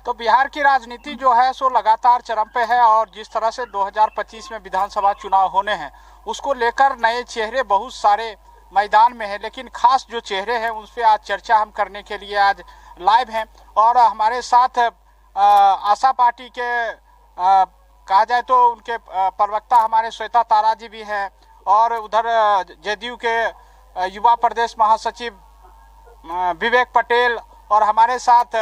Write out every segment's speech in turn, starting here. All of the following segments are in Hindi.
तो बिहार की राजनीति जो है सो लगातार चरम पे है और जिस तरह से 2025 में विधानसभा चुनाव होने हैं उसको लेकर नए चेहरे बहुत सारे मैदान में हैं, लेकिन खास जो चेहरे हैं उन पे आज चर्चा हम करने के लिए आज लाइव हैं। और हमारे साथ आशा पार्टी के कहा जाए तो उनके प्रवक्ता हमारे श्वेता तारा जी भी हैं और उधर जदयू के युवा प्रदेश महासचिव विवेक पटेल और हमारे साथ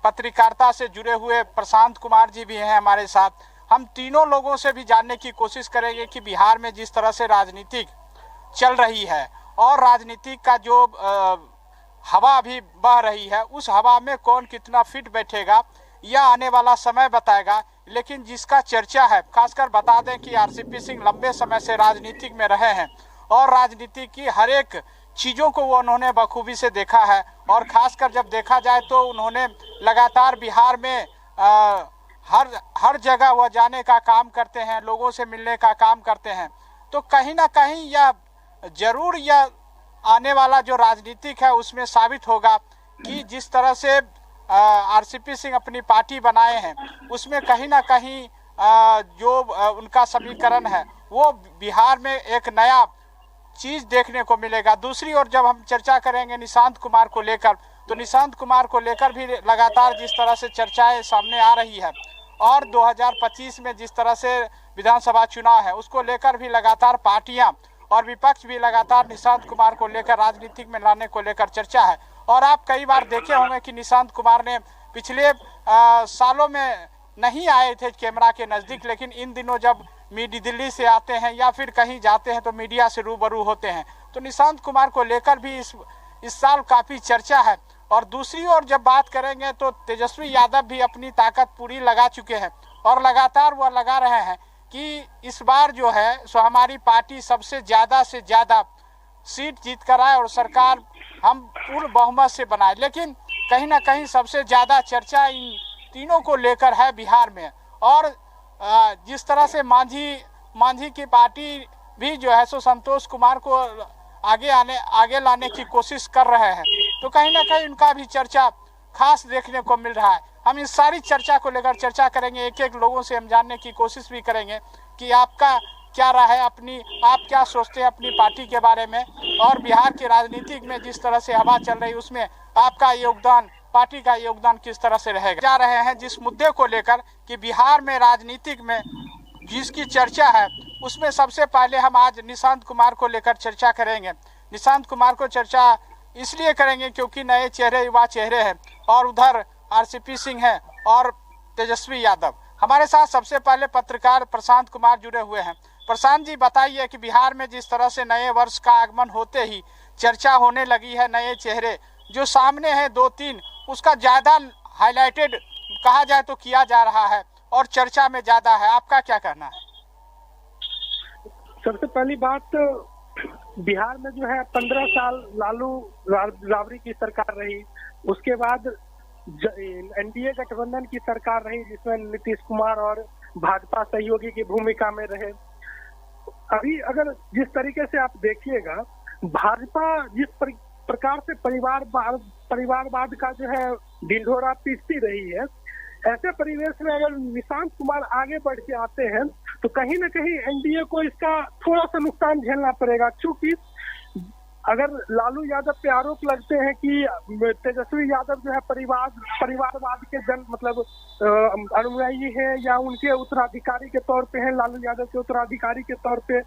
पत्रकारिता से जुड़े हुए प्रशांत कुमार जी भी हैं हमारे साथ। हम तीनों लोगों से भी जानने की कोशिश करेंगे कि बिहार में जिस तरह से राजनीतिक चल रही है और राजनीतिक का जो हवा अभी बह रही है उस हवा में कौन कितना फिट बैठेगा यह आने वाला समय बताएगा। लेकिन जिसका चर्चा है, खासकर बता दें कि आरसीपी सिंह लंबे समय से राजनीतिक में रहे हैं और राजनीति की हर एक चीज़ों को वो उन्होंने बखूबी से देखा है और ख़ासकर जब देखा जाए तो उन्होंने लगातार बिहार में हर जगह वह जाने का काम करते हैं, लोगों से मिलने का काम करते हैं। तो कहीं ना कहीं यह जरूर यह आने वाला जो राजनीतिक है उसमें साबित होगा कि जिस तरह से आरसीपी सिंह अपनी पार्टी बनाए हैं उसमें कहीं ना कहीं जो उनका समीकरण है वो बिहार में एक नया चीज देखने को मिलेगा। दूसरी ओर जब हम चर्चा करेंगे निशांत कुमार को लेकर, तो निशांत कुमार को लेकर भी लगातार जिस तरह से चर्चाएं सामने आ रही है और 2025 में जिस तरह से विधानसभा चुनाव है उसको लेकर भी लगातार पार्टियां और विपक्ष भी लगातार निशांत कुमार को लेकर राजनीतिक में लाने को लेकर चर्चा है। और आप कई बार देखे होंगे कि निशांत कुमार ने पिछले सालों में नहीं आए थे कैमरा के नज़दीक, लेकिन इन दिनों जब दिल्ली से आते हैं या फिर कहीं जाते हैं तो मीडिया से रूबरू होते हैं। तो निशांत कुमार को लेकर भी इस साल काफ़ी चर्चा है। और दूसरी ओर जब बात करेंगे तो तेजस्वी यादव भी अपनी ताकत पूरी लगा चुके हैं और लगातार वह लगा रहे हैं कि इस बार जो है सो हमारी पार्टी सबसे ज़्यादा से ज़्यादा सीट जीत कर आए और सरकार हम पूर्ण बहुमत से बनाए। लेकिन कहीं ना कहीं सबसे ज़्यादा चर्चा इन तीनों को लेकर है बिहार में। और जिस तरह से मांझी की पार्टी भी जो है सो संतोष कुमार को आगे लाने की कोशिश कर रहे हैं, तो कहीं ना कहीं उनका भी चर्चा खास देखने को मिल रहा है। हम इस सारी चर्चा को लेकर चर्चा करेंगे, एक एक लोगों से हम जानने की कोशिश भी करेंगे कि आपका क्या राय है, आप क्या सोचते हैं अपनी पार्टी के बारे में और बिहार की राजनीतिक में जिस तरह से हवा चल रही है उसमें आपका योगदान, पार्टी का योगदान किस तरह से रहेगा। जा रहे हैं जिस मुद्दे को लेकर कि बिहार में राजनीतिक में जिसकी चर्चा है उसमें सबसे पहले हम आज निशांत कुमार को लेकर चर्चा करेंगे। निशांत कुमार को चर्चा इसलिए करेंगे क्योंकि नए चेहरे, युवा चेहरे हैं और उधर आरसीपी सिंह हैं और तेजस्वी यादव। हमारे साथ सबसे पहले पत्रकार प्रशांत कुमार जुड़े हुए हैं। प्रशांत जी, बताइए कि बिहार में जिस तरह से नए वर्ष का आगमन होते ही चर्चा होने लगी है, नए चेहरे जो सामने हैं 2-3 उसका ज़्यादा हाईलाइटेड कहा जाए तो किया जा रहा है और चर्चा में ज़्यादा है, आपका क्या कहना है? सबसे पहली बात, बिहार में जो है 15 साल लालू राबड़ी की सरकार रही, उसके बाद एनडीए गठबंधन की सरकार रही जिसमें नीतीश कुमार और भाजपा सहयोगी की भूमिका में रहे। अभी अगर जिस तरीके से आप देखिएगा, भाजपा जिस प्रकार से परिवारवाद का जो है ढिंढोरा पीसती रही है, ऐसे परिवेश में अगर निशांत कुमार आगे बढ़ के आते हैं तो कहीं ना कहीं एनडीए को इसका थोड़ा सा नुकसान झेलना पड़ेगा। क्योंकि अगर लालू यादव पे आरोप लगते हैं कि तेजस्वी यादव जो है परिवारवाद के अनुयायी है या उनके उत्तराधिकारी के तौर पे है, लालू यादव के उत्तराधिकारी के तौर पे,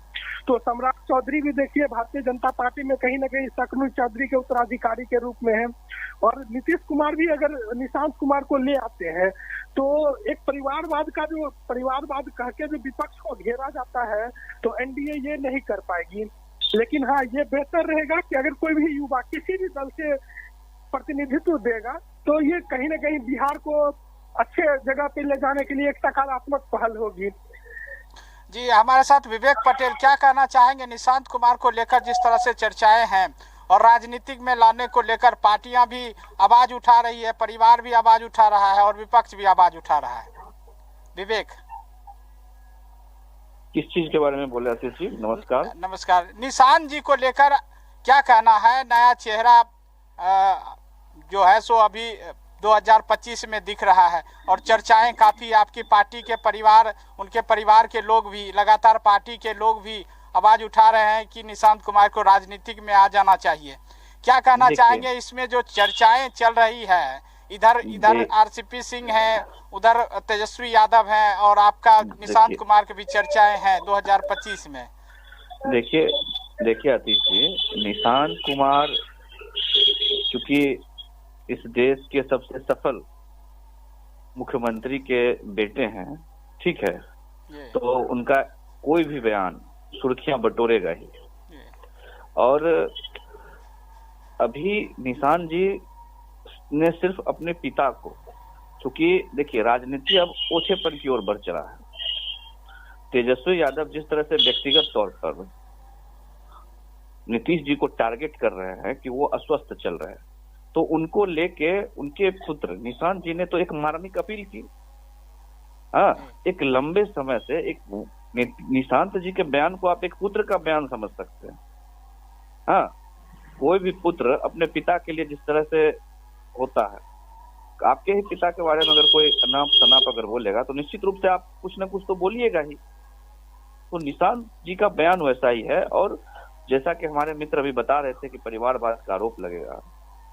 तो सम्राट चौधरी भी देखिए भारतीय जनता पार्टी में कहीं ना कहीं शकनुल चौधरी के उत्तराधिकारी के रूप में है। और नीतीश कुमार भी अगर निशांत कुमार को ले आते हैं तो एक परिवारवाद कह के जो विपक्ष को घेरा जाता है तो एनडीए ये नहीं कर पाएगी। लेकिन हाँ, ये बेहतर रहेगा कि अगर कोई भी युवा किसी भी दल से प्रतिनिधित्व देगा तो ये कहीं ना कहीं बिहार को अच्छे जगह पे ले जाने के लिए एक सकारात्मक पहल होगी। जी, हमारे साथ विवेक पटेल, क्या कहना चाहेंगे निशांत कुमार को लेकर जिस तरह से चर्चाएं हैं और राजनीतिक में लाने को लेकर पार्टियां भी आवाज उठा रही है, परिवार भी आवाज उठा रहा है और विपक्ष भी आवाज उठा रहा है। विवेक, किस चीज के बारे में बोले आशीष जी? नमस्कार। नमस्कार। निशांत जी को लेकर क्या कहना है? नया चेहरा जो है सो अभी 2025 में दिख रहा है। और चर्चाएं काफ़ी, आपकी पार्टी के परिवार, उनके परिवार के लोग भी, लगातार पार्टी के लोग भी आवाज़ उठा रहे हैं कि निशांत कुमार को राजनीतिक में आ जाना चाहिए। क्या कहना चाहेंगे इसमें जो चर्चाएं चल रही है? इधर आरसीपी सिंह है, उधर तेजस्वी यादव हैं, और आपका निशांत कुमार की भी चर्चाएं हैं 2025 में। देखिए आतिश जी, निशांत कुमार चूंकि इस देश के सबसे सफल मुख्यमंत्री के बेटे हैं, ठीक है, तो उनका कोई भी बयान सुर्खियां बटोरेगा ही। और अभी निशांत जी ने सिर्फ अपने पिता को, क्योंकि देखिए राजनीति अब ओछेपन की ओर बढ़ चला है। तेजस्वी यादव जिस तरह से व्यक्तिगत तौर पर नीतीश जी को टारगेट कर रहे हैं कि वो अस्वस्थ चल रहे हैं, तो उनको लेके उनके पुत्र निशांत जी ने तो एक मार्मिक अपील की। एक लंबे समय से एक निशांत जी के बयान को आप एक पुत्र का बयान समझ सकते हैं। कोई भी पुत्र अपने पिता के लिए जिस तरह से होता है, आपके ही पिता के बारे में अगर कोई अनाप शनाप अगर बोलेगा तो निश्चित रूप से आप कुछ ना कुछ तो बोलिएगा ही। तो निशांत जी का बयान वैसा ही है। और जैसा कि हमारे मित्र अभी बता रहे थे कि परिवारवाद का आरोप लगेगा,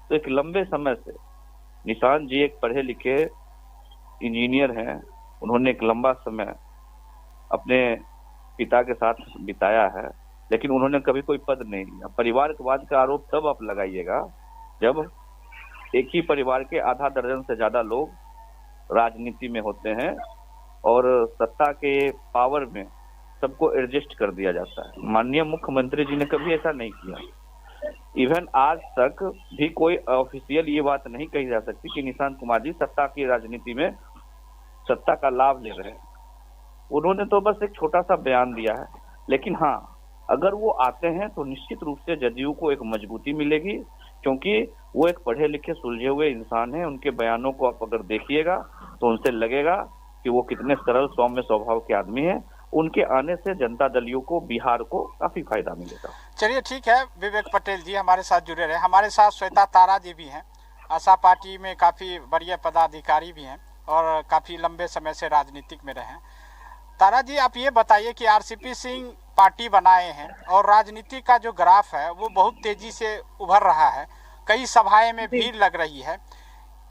तो एक लंबे समय से निशांत जी एक पढ़े लिखे इंजीनियर हैं। उन्होंने एक लंबा समय अपने पिता के साथ बिताया है, लेकिन उन्होंने कभी कोई पद नहीं लिया। परिवारवाद का आरोप तब आप लगाइएगा जब एक ही परिवार के आधा दर्जन से ज्यादा लोग राजनीति में होते हैं और सत्ता के पावर में सबको एडजस्ट कर दिया जाता है। माननीय मुख्यमंत्री जी ने कभी ऐसा नहीं किया। इवन आज तक भी कोई ऑफिशियल ये बात नहीं कही जा सकती कि निशांत कुमार जी सत्ता की राजनीति में सत्ता का लाभ ले रहे हैं। उन्होंने तो बस एक छोटा सा बयान दिया है। लेकिन हाँ, अगर वो आते हैं तो निश्चित रूप से जदयू को एक मजबूती मिलेगी, क्योंकि वो एक पढ़े लिखे सुलझे हुए इंसान हैं। उनके बयानों को आप अगर देखिएगा तो उनसे लगेगा कि वो कितने सरल सौम्य स्वभाव के आदमी हैं। उनके आने से जनता दलियों को, बिहार को काफी फायदा मिलेगा। चलिए ठीक है, विवेक पटेल जी हमारे साथ जुड़े रहे। हमारे साथ श्वेता तारा जी भी हैं, आशा पार्टी में काफ़ी बढ़िया पदाधिकारी भी हैं और काफ़ी लंबे समय से राजनीतिक में रहे हैं। तारा जी, आप ये बताइए कि आरसीपी सिंह पार्टी बनाए हैं और राजनीति का जो ग्राफ है वो बहुत तेजी से उभर रहा है, कई सभाएं में भीड़ लग रही है।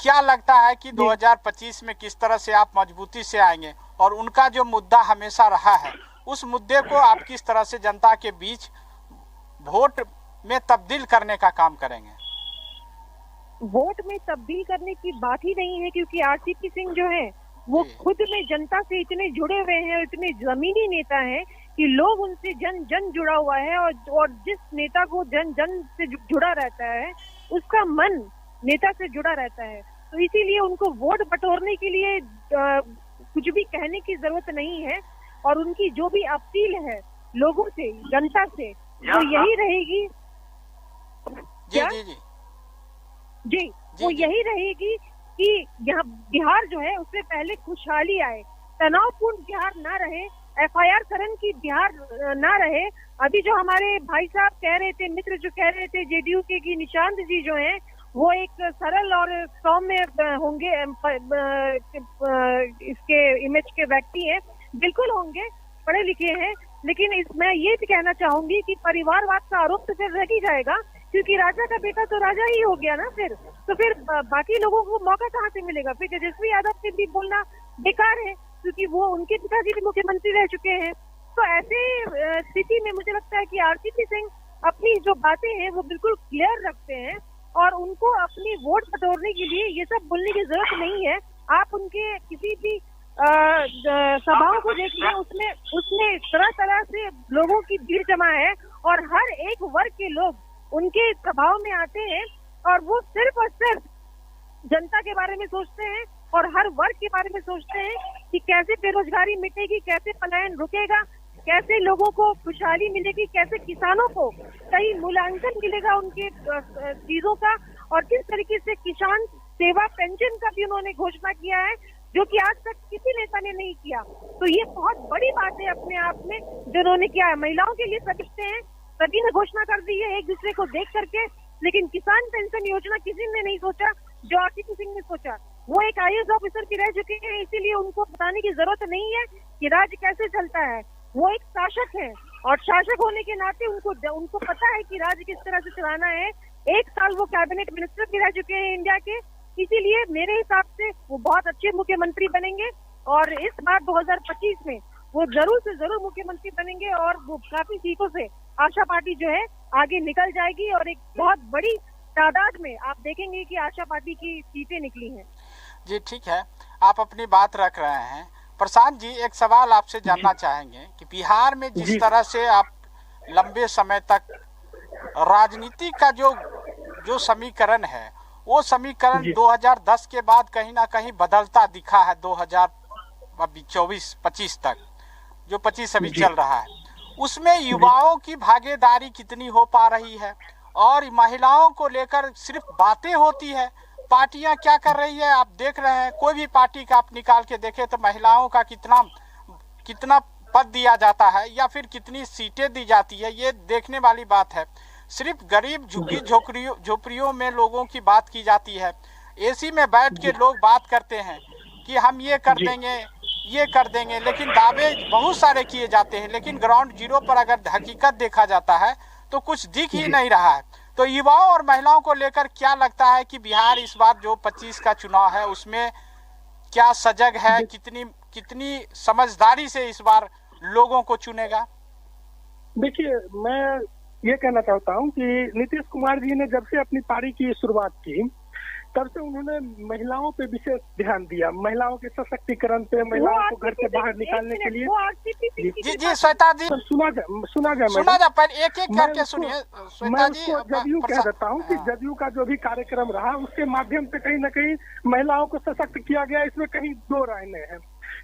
क्या लगता है कि 2025 में किस तरह से आप मजबूती से आएंगे, और उनका जो मुद्दा हमेशा रहा है उस मुद्दे को आप किस तरह से जनता के बीच वोट में तब्दील करने का काम करेंगे? वोट में तब्दील करने की बात ही नहीं है, क्योंकि आरसीपी सिंह जो है वो खुद में जनता से इतने जुड़े हुए हैं, इतने जमीनी नेता हैं कि लोग उनसे जन जन जुड़ा हुआ है। और जिस नेता को जन जन से जुड़ा रहता है उसका मन नेता से जुड़ा रहता है। तो इसीलिए उनको वोट बटोरने के लिए कुछ भी कहने की जरूरत नहीं है। और उनकी जो भी अपील है लोगों से, जनता से, वो यही रहेगी। क्या? जी, वो यही रहेगी कि यहाँ बिहार जो है उससे पहले खुशहाली आए, तनावपूर्ण बिहार ना रहे, एफआईआर करण की बिहार ना रहे। अभी जो हमारे भाई साहब कह रहे थे, मित्र जो कह रहे थे जेडीयू के कि निशांत जी जो हैं वो एक सरल और सौम्य होंगे, इसके इमेज के व्यक्ति हैं, बिल्कुल होंगे, पढ़े लिखे हैं। लेकिन मैं ये भी कहना चाहूंगी कि परिवारवाद का आरोप तो फिर रह ही जाएगा, क्योंकि राजा का बेटा तो राजा ही हो गया ना। फिर बाकी लोगों को मौका कहाँ से मिलेगा? फिर तेजस्वी यादव से भी बोलना बेकार है, क्योंकि वो उनके पिताजी भी मुख्यमंत्री रह चुके हैं। तो ऐसे स्थिति में मुझे लगता है कि आरसीपी सिंह अपनी जो बातें हैं वो बिल्कुल क्लियर रखते हैं और उनको अपनी वोट बटोरने के लिए ये सब बोलने की जरूरत नहीं है। आप उनके किसी भी सभाओं को देखिए, उसमें तरह तरह से लोगों की भीड़ जमा है और हर एक वर्ग के लोग उनके सभाओं में आते हैं और वो सिर्फ और सिर्फ जनता के बारे में सोचते हैं और हर वर्ग के बारे में सोचते हैं कि कैसे बेरोजगारी मिटेगी, कैसे पलायन रुकेगा, कैसे लोगों को खुशहाली मिलेगी, कैसे किसानों को सही मूल्यांकन मिलेगा उनके चीजों का, और किस तरीके से किसान सेवा पेंशन का भी उन्होंने घोषणा किया है, जो कि आज तक किसी नेता ने नहीं किया। तो ये बहुत बड़ी बात है अपने आप में जो उन्होंने किया है। महिलाओं के लिए समझते हैं, सभी ने घोषणा कर दी है एक दूसरे को देख करके, लेकिन किसान पेंशन योजना किसी ने नहीं सोचा जो आरसीपी सिंह ने सोचा। वो एक आईएएस ऑफिसर भी रह चुके हैं, इसीलिए उनको बताने की जरूरत नहीं है कि राज्य कैसे चलता है। वो एक शासक है और शासक होने के नाते उनको पता है कि राज्य किस तरह से चलाना है। 1 साल वो कैबिनेट मिनिस्टर भी रह चुके हैं इंडिया के, इसीलिए मेरे हिसाब से वो बहुत अच्छे मुख्यमंत्री बनेंगे और इस बार 2025 में वो जरूर से जरूर मुख्यमंत्री बनेंगे और वो काफी सीटों से आशा पार्टी जो है आगे निकल जाएगी और एक बहुत बड़ी तादाद में आप देखेंगे कि आशा पार्टी की सीटें निकली हैं। जी ठीक है, आप अपनी बात रख रहे हैं। प्रशांत जी, एक सवाल आपसे जानना चाहेंगे कि बिहार में जिस तरह से आप लंबे समय तक राजनीति का जो समीकरण है, वो समीकरण 2010 के बाद कहीं ना कहीं बदलता दिखा है 2024-25 तक, जो 25 अभी चल रहा है, उसमें युवाओं की भागीदारी कितनी हो पा रही है और महिलाओं को लेकर सिर्फ बातें होती है, पार्टियां क्या कर रही है आप देख रहे हैं। कोई भी पार्टी का आप निकाल के देखें तो महिलाओं का कितना पद दिया जाता है या फिर कितनी सीटें दी जाती है, ये देखने वाली बात है। सिर्फ गरीब झुग्गी झोपड़ियों में लोगों की बात की जाती है। एसी में बैठ के लोग बात करते हैं कि हम ये कर देंगे, लेकिन दावे बहुत सारे किए जाते हैं, लेकिन ग्राउंड जीरो पर अगर हकीकत देखा जाता है तो कुछ दिख ही नहीं रहा है। तो युवाओं और महिलाओं को लेकर क्या लगता है कि बिहार इस बार जो 25 का चुनाव है उसमें क्या सजग है, कितनी समझदारी से इस बार लोगों को चुनेगा? देखिए, मैं ये कहना चाहता हूँ कि नीतीश कुमार जी ने जब से अपनी पारी की शुरुआत की तब से उन्होंने महिलाओं पे विशेष ध्यान दिया, महिलाओं के सशक्तिकरण पे, महिलाओं को घर से बाहर निकालने के लिए। जी श्वेता जी, सुना जाए पहले एक करके सुनिए श्वेता जी। जदयू कह देता हूँ कि जदयू का जो भी कार्यक्रम रहा उसके माध्यम से कहीं न कहीं महिलाओं को सशक्त किया गया, इसमें कहीं दो राय नहीं है,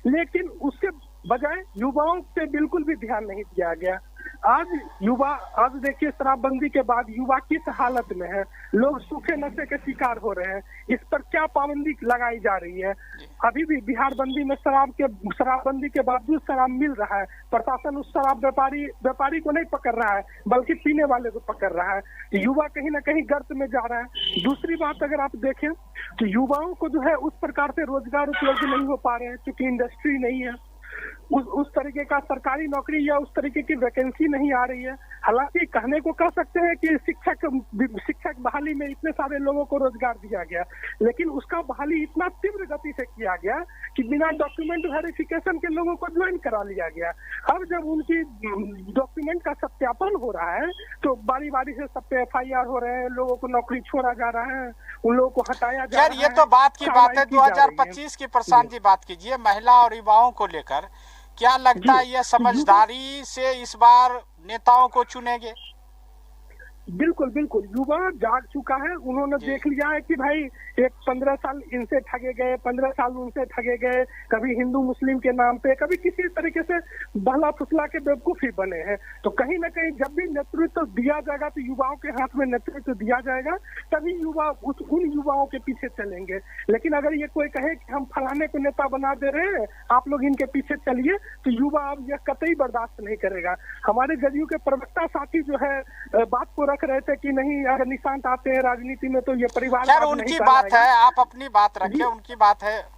लेकिन उसके बजाय युवाओं पे बिल्कुल भी ध्यान नहीं दिया गया। आज देखिए, शराबबंदी के बाद युवा किस हालत में है, लोग सूखे नशे के शिकार हो रहे हैं, इस पर क्या पाबंदी लगाई जा रही है? अभी भी बिहार बंदी में शराबबंदी के बावजूद शराब मिल रहा है, प्रशासन उस शराब व्यापारी को नहीं पकड़ रहा है बल्कि पीने वाले को पकड़ रहा है। युवा कहीं ना कहीं गर्त में जा रहा है। दूसरी बात, अगर आप देखें तो युवाओं को जो है उस प्रकार से रोजगार उपलब्ध नहीं हो पा रहे हैं, क्योंकि इंडस्ट्री नहीं है, उस तरीके का सरकारी नौकरी या उस तरीके की वैकेंसी नहीं आ रही है। हालांकि कहने को कह सकते हैं कि शिक्षक बहाली में इतने सारे लोगों को रोजगार दिया गया, लेकिन उसका बहाली इतना तीव्र गति से किया गया कि बिना डॉक्यूमेंट वेरिफिकेशन के लोगों को ज्वाइन करा लिया गया। अब जब उनकी डॉक्यूमेंट का सत्यापन हो रहा है तो बारी बारी से सब पे FIR हो रहे हैं, लोगों को नौकरी छोड़ा जा रहा है, उन लोगों को हटाया जा रहा है। ये तो बात की बात है 2025 की। प्रशांत जी, बात कीजिए महिला और युवाओं को लेकर, क्या लगता है ये समझदारी से इस बार नेताओं को चुनेंगे? बिल्कुल, युवा जाग चुका है। उन्होंने देख लिया है कि भाई 15 साल इनसे ठगे गए, 15 साल उनसे ठगे गए, कभी हिंदू मुस्लिम के नाम पे, कभी किसी तरीके से बहला फुसला के बेवकूफ ही बने हैं। तो कहीं ना कहीं जब भी नेतृत्व दिया जाएगा तो युवाओं के हाथ में नेतृत्व दिया जाएगा, तभी युवा उन युवाओं के पीछे चलेंगे। लेकिन अगर ये कोई कहे कि हम फलाने को नेता बना दे रहे हैं, आप लोग इनके पीछे चलिए, तो युवा अब यह कतई बर्दाश्त नहीं करेगा। हमारे जदयू के प्रवक्ता साथी जो है बात को रख रहे थे कि नहीं, अगर निशांत आते हैं राजनीति में तो ये परिवार उनकी बात है, आप अपनी बात रखिए, उनकी बात है।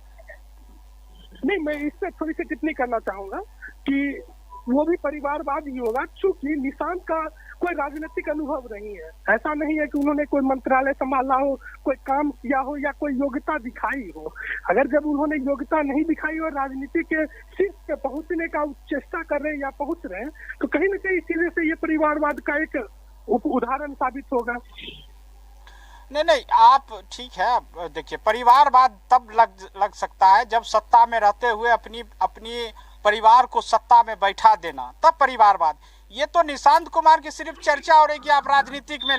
नहीं, मैं इससे थोड़ी सी टिप्पणी करना चाहूंगा कि वो भी परिवारवाद ही होगा, चूंकि निशांत का कोई राजनीतिक अनुभव नहीं है। ऐसा नहीं है कि उन्होंने कोई मंत्रालय संभाला हो, कोई काम किया हो या कोई योग्यता दिखाई हो। अगर जब उन्होंने योग्यता नहीं दिखाई और राजनीति के शीर्ष पे पहुंचने का चेष्टा कर रहे हैं या पहुंच रहे हैं, तो कहीं ना कहीं इसीलिए से ये परिवारवाद का एक उदाहरण साबित होगा। नहीं, आप ठीक है। देखिए, परिवारवाद तब लग सकता है जब सत्ता में रहते हुए अपनी परिवार को सत्ता में बैठा देना, तब परिवारवाद। ये तो निशांत कुमार की सिर्फ चर्चा हो रही कि आप राजनीतिक में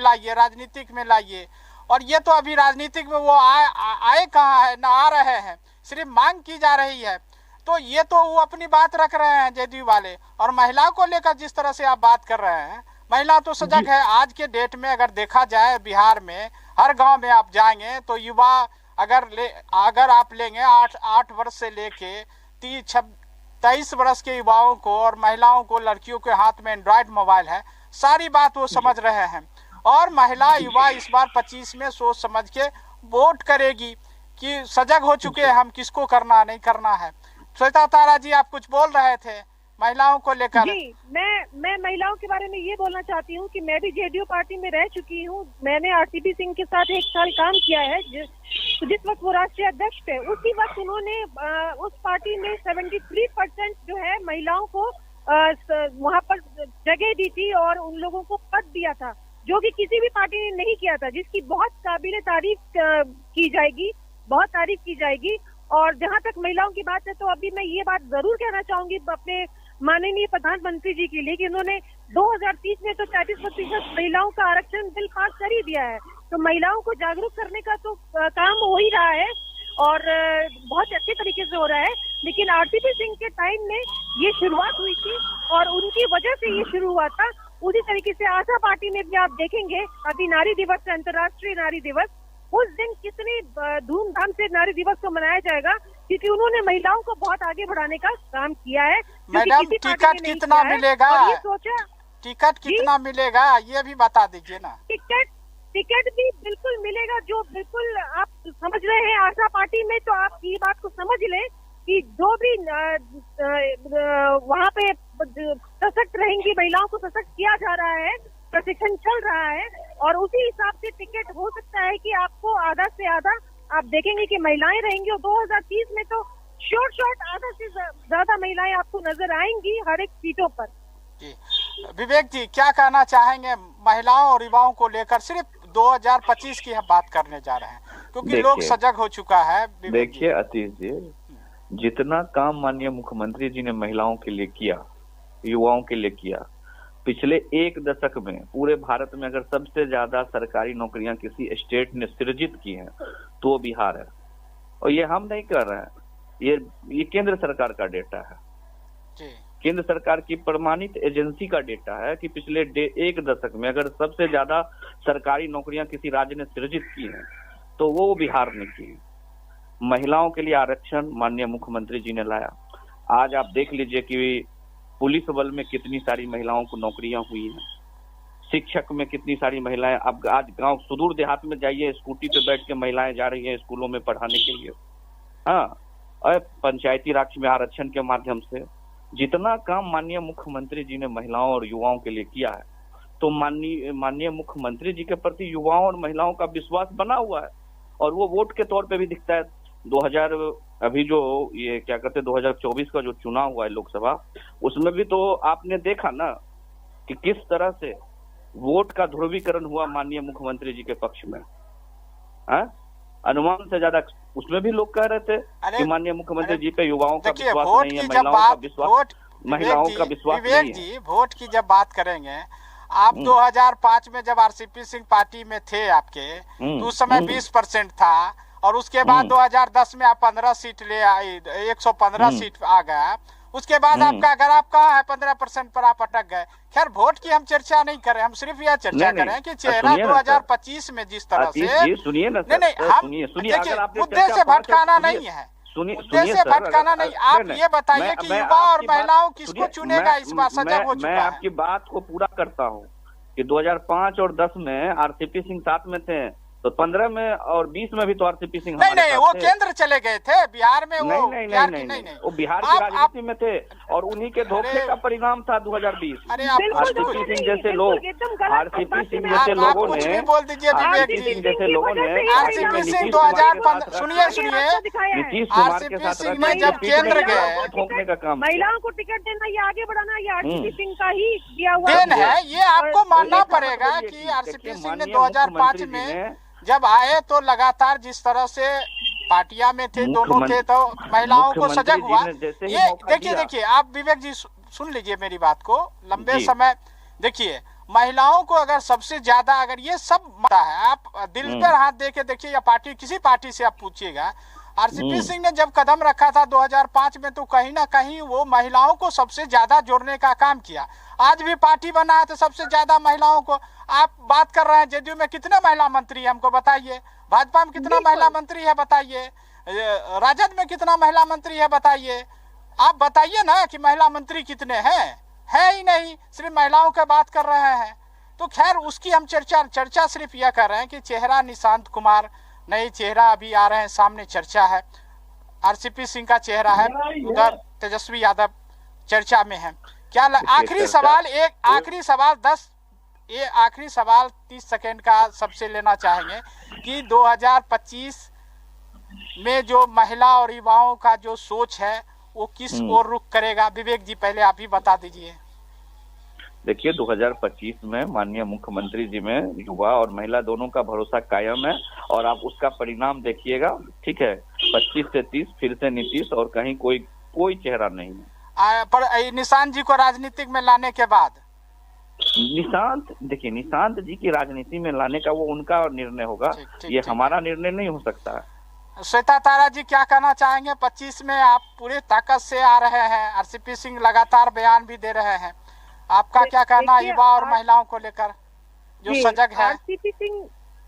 लाइए, और ये तो अभी राजनीतिक में वो आए कहाँ है, ना आ रहे हैं, सिर्फ मांग की जा रही है। तो ये तो वो अपनी बात रख रहे हैं जदयू वाले। और महिला को लेकर जिस तरह से आप बात कर रहे हैं, महिला तो सजग है। आज के डेट में अगर देखा जाए, बिहार में हर गांव में आप जाएंगे तो युवा अगर आप लेंगे 8 वर्ष से लेके 23 वर्ष के युवाओं को और महिलाओं को, लड़कियों के हाथ में एंड्रॉयड मोबाइल है, सारी बात वो समझ रहे हैं। और महिला युवा इस बार 25 में सोच समझ के वोट करेगी कि सजग हो चुके हैं हम किसको करना नहीं करना है। श्वेता तारा जी, आप कुछ बोल रहे थे महिलाओं को लेकर। जी, मैं महिलाओं के बारे में ये बोलना चाहती हूँ कि मैं भी जेडीयू पार्टी में रह चुकी हूँ। मैंने आरसीपी सिंह के साथ 1 साल काम किया है। जिस वक्त वो राष्ट्रीय अध्यक्ष थे उसी वक्त उन्होंने उस पार्टी में 73% जो है महिलाओं को वहाँ पर जगह दी थी और उन लोगों को पद दिया था, जो कि किसी भी पार्टी ने नहीं किया था, जिसकी बहुत काबिले तारीफ की जाएगी, बहुत तारीफ की जाएगी। और जहाँ तक महिलाओं की बात है तो अभी मैं ये बात जरूर कहना चाहूंगी अपने माननीय प्रधानमंत्री जी के लिए कि उन्होंने 2030 में तो 34% महिलाओं का आरक्षण बिल पास कर ही दिया है। तो महिलाओं को जागरूक करने का तो काम हो ही रहा है और बहुत अच्छे तरीके से हो रहा है। लेकिन आरसीपी सिंह के टाइम में ये शुरुआत हुई थी और उनकी वजह से ये शुरू हुआ था। उसी तरीके से आशा पार्टी में भी आप देखेंगे अभी नारी दिवस, अंतर्राष्ट्रीय नारी दिवस, उस दिन कितनी धूमधाम से नारी दिवस को मनाया जाएगा क्योंकि उन्होंने महिलाओं को बहुत आगे बढ़ाने का काम किया है। मैडम, टिकट कितना मिलेगा? ये सोचा टिकट कितना मिलेगा ये भी बता दीजिए ना। टिकट भी बिल्कुल मिलेगा, जो बिल्कुल आप समझ रहे हैं आशा पार्टी में, तो आप ये बात को समझ लें कि जो भी वहाँ पे सशक्त रहेंगी महिलाओं को सशक्त किया जा रहा है, प्रशिक्षण चल रहा है और उसी हिसाब से टिकट हो सकता है कि आपको आधा से आधा आप देखेंगे कि महिलाएं रहेंगी और 2030 में तो शॉर्ट आधा से ज्यादा महिलाएं आपको नजर आएंगी हर एक सीटों पर। जी, विवेक जी क्या कहना चाहेंगे महिलाओं और युवाओं को लेकर? सिर्फ 2025 की हम बात करने जा रहे हैं क्योंकि लोग सजग हो चुका है। देखिए आतिश जी, जितना काम माननीय मुख्यमंत्री जी ने महिलाओं के लिए किया, युवाओं के लिए किया, पिछले 1 दशक में पूरे भारत में अगर सबसे ज्यादा सरकारी नौकरियां किसी स्टेट ने सृजित की हैं तो वो बिहार है। और ये हम नहीं कर रहे हैं, ये केंद्र सरकार का डेटा है जी। केंद्र सरकार की प्रमाणित एजेंसी का डेटा है कि पिछले 1 दशक में अगर सबसे ज्यादा सरकारी नौकरियां किसी राज्य ने सृजित की हैं तो वो बिहार ने की। महिलाओं के लिए आरक्षण माननीय मुख्यमंत्री जी ने लाया। आज आप देख लीजिए कि पुलिस बल में कितनी सारी महिलाओं को नौकरियां हुई हैं, शिक्षक में कितनी सारी महिलाएं। अब आज गांव सुदूर देहात में जाइए, स्कूटी पे बैठ के महिलाएं जा रही हैं स्कूलों में पढ़ाने के लिए। हाँ, और पंचायती राज में आरक्षण के माध्यम से जितना काम माननीय मुख्यमंत्री जी ने महिलाओं और युवाओं के लिए किया है, तो माननीय मुख्यमंत्री जी के प्रति युवाओं और महिलाओं का विश्वास बना हुआ है और वो वोट के तौर पे भी दिखता है। 2024 का जो चुनाव हुआ है लोकसभा, उसमें भी तो आपने देखा ना कि किस तरह से वोट का ध्रुवीकरण हुआ माननीय मुख्यमंत्री जी के पक्ष में। अनुमान से ज्यादा उसमें भी लोग कह रहे थे कि माननीय मुख्यमंत्री जी पे युवाओं का विश्वास नहीं है, महिलाओं का विश्वास नहीं है। वोट की जब बात करेंगे, आप 2005 में जब आरसीपी सिंह पार्टी में थे आपके, तो उस समय 20% था और उसके बाद 2010 में आप 15 सीट ले आए, 115 सीट आ गया। उसके बाद आपका ग्राफ कहाँ है? 15% पर आप अटक गए। खैर, वोट की हम चर्चा नहीं करें, हम सिर्फ यह चर्चा करें कि चेहरा 2025 में जिस तरह से सुनिए ना, नहीं, मुद्दे से भटकाना नहीं है, मुद्दे से भटकाना नहीं। आप ये बताइए कि युवा और महिलाओं किसको चुनेगा इस बार? सजग हो चुका है। मैं आपकी बात को पूरा करता हूँ कि 2005 और 10 में आरसीपी सिंह साथ में थे, तो 15 में और 20 में भी तो आरसीपी सिंह नहीं, वो केंद्र चले गए थे। बिहार में वो नहीं, वो बिहार की राजनीति में थे और उन्हीं के धोखे का परिणाम था 2020। आरसीपी सिंह जैसे लोग, आरसीपी सिंह जैसे लोगों ने, बोल दीजिए आरसीपी सिंह जैसे लोगों ने, आरसीपी सिंह 2015, सुनिए नीतीश कुमार के साथ जब केंद्र गए, ठोकने का काम, महिलाओं को टिकट देना, ये आगे बढ़ाना, ये आरसीपी सिंह का ही दिया हुआ देन है। ये आपको मानना पड़ेगा कि आरसीपी सिंह ने 2005 में जब आए तो लगातार जिस तरह से पार्टियां में थे, दोनों थे, तो महिलाओं को सजग हुआ। ये देखिए आप विवेक जी सुन लीजिए मेरी बात को। लंबे समय देखिए, महिलाओं को अगर सबसे ज्यादा अगर ये सब मता है, आप दिल पर हाथ दे के देखिए या पार्टी, किसी पार्टी से आप पूछिएगा, आरसीपी सिंह ने जब कदम रखा था 2005 में, तो कहीं ना कहीं वो महिलाओं को सबसे ज्यादा जोड़ने का काम किया। आज भी पार्टी बना है तो सबसे ज्यादा महिलाओं को, आप बात कर रहे हैं जेडीयू में कितने महिला मंत्री है हमको बताइए, भाजपा में कितना महिला मंत्री है बताइए, राजद में कितना महिला मंत्री है बताइए। आप बताइए ना कि महिला मंत्री कितने हैं? है ही नहीं, सिर्फ महिलाओं की बात कर रहे हैं। तो खैर उसकी हम चर्चा सिर्फ यह कर रहे हैं कि चेहरा निशांत कुमार नए चेहरा अभी आ रहे हैं सामने, चर्चा है। आरसीपी सिंह का चेहरा है, उधर तेजस्वी यादव चर्चा में है। क्या आखिरी सवाल, एक आखिरी सवाल 30 सेकेंड का सबसे लेना चाहेंगे कि 2025 में जो महिला और युवाओं का जो सोच है वो किस ओर रुख करेगा? विवेक जी पहले आप ही बता दीजिए। देखिए 2025 में माननीय मुख्यमंत्री जी में युवा और महिला दोनों का भरोसा कायम है और आप उसका परिणाम देखिएगा, ठीक है। 25 से 30 फिर से नीतीश और कहीं कोई चेहरा नहीं है। पर निशांत जी को राजनीतिक में लाने के बाद देखिए निशांत जी की राजनीति में लाने का वो उनका निर्णय होगा, ये हमारा निर्णय नहीं हो सकता है। श्वेता तारा जी क्या कहना चाहेंगे? 25 में आप पूरे ताकत से आ रहे हैं, आरसीपी सिंह लगातार बयान भी दे रहे हैं, आपका क्या कहना है युवा और महिलाओं को लेकर जो सजग है?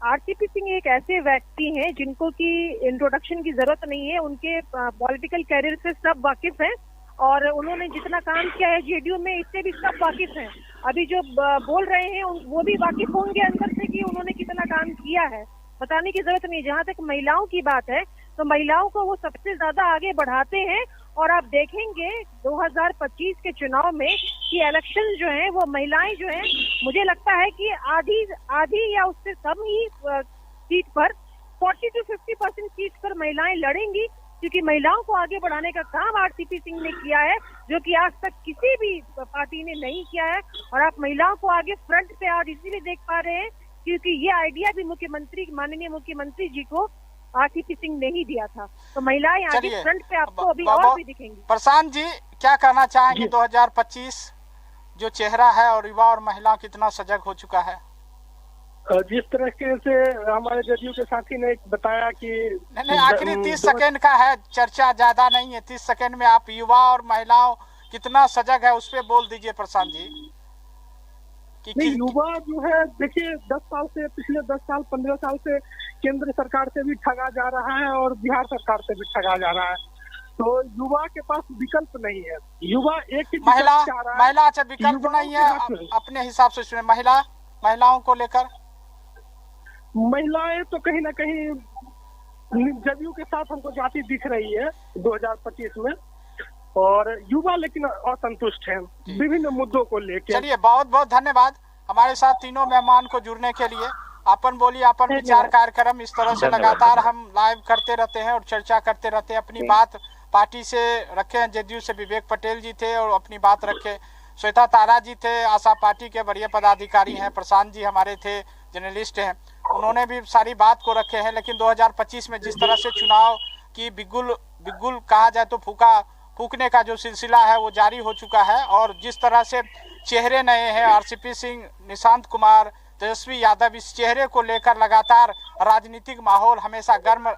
आरसीपी सिंह एक ऐसे व्यक्ति हैं जिनको की इंट्रोडक्शन की जरूरत नहीं है, उनके पॉलिटिकल कैरियर से सब वाकिफ हैं और उन्होंने जितना काम किया है जेडीयू में इससे भी सब वाकिफ हैं। अभी जो बोल रहे हैं वो भी वाकिफ होंगे अंदर से कि उन्होंने कितना काम किया है, बताने की जरूरत नहीं। जहाँ तक महिलाओं की बात है तो महिलाओं को वो सबसे ज्यादा आगे बढ़ाते हैं और आप देखेंगे 2025 के चुनाव में कि इलेक्शन जो है वो महिलाएं जो है, मुझे लगता है कि आधी या उससे कम ही सीट पर 40 to 50% सीट पर महिलाएं लड़ेंगी, क्योंकि महिलाओं को आगे बढ़ाने का काम आरसीपी सिंह ने किया है जो कि आज तक किसी भी पार्टी ने नहीं किया है। और आप महिलाओं को आगे फ्रंट पे आज इसीलिए देख पा रहे हैं क्योंकि ये आइडिया भी माननीय मुख्यमंत्री जी को आरसीपी सिंह ने ही दिया था। तो महिलाएं आगे फ्रंट पे आपको अभी और भी दिखेंगी। प्रशांत जी क्या कहना चाहेंगे? 2025 जो चेहरा है और युवा और महिला कितना सजग हो चुका है? जिस तरह से हमारे जदयू के साथी ने बताया कि नहीं, आखिरी 30 सेकेंड का है, चर्चा ज्यादा नहीं है। 30 सेकेंड में आप युवा और महिलाओं कितना सजग है उस पर बोल दीजिए प्रशांत जी। युवा जो है देखिए 10 साल से, पिछले 10 साल 15 साल से केंद्र सरकार से भी ठगा जा रहा है और बिहार सरकार से भी ठगा जा रहा है, तो युवा के पास विकल्प नहीं है। युवा एक ही महिला अच्छा विकल्प नहीं है, अपने हिसाब से सुने। महिलाओं को लेकर महिलाएं तो कहीं ना कहीं जदयू के साथ हमको जाती दिख रही है 2025 में, और युवा लेकिन असंतुष्ट हैं विभिन्न मुद्दों को लेकर। चलिए बहुत बहुत धन्यवाद हमारे साथ तीनों मेहमान को जुड़ने के लिए। अपन बोलिए, अपन विचार कार्यक्रम इस तरह से लगातार हम लाइव करते रहते हैं और चर्चा करते रहते हैं। अपनी बात पार्टी से रखे हैं, जदयू से विवेक पटेल जी थे और अपनी बात रखे, श्वेता तारा जी थे, आशा पार्टी के वरीय पदाधिकारी हैं, प्रशांत जी हमारे थे जर्नलिस्ट हैं, उन्होंने भी सारी बात को रखे हैं। लेकिन 2025 में जिस तरह से चुनाव की बिगुल कहा जाए तो फूकने का जो सिलसिला है वो जारी हो चुका है, और जिस तरह से चेहरे नए हैं, आरसीपी सिंह, निशांत कुमार, तेजस्वी यादव, इस चेहरे को लेकर लगातार राजनीतिक माहौल हमेशा गर्म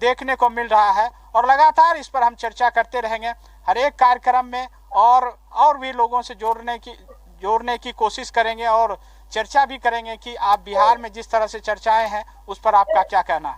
देखने को मिल रहा है और लगातार इस पर हम चर्चा करते रहेंगे हर एक कार्यक्रम में, और भी लोगों से जोड़ने की कोशिश करेंगे और चर्चा भी करेंगे कि आप बिहार में जिस तरह से चर्चाएं हैं उस पर आपका क्या कहना है।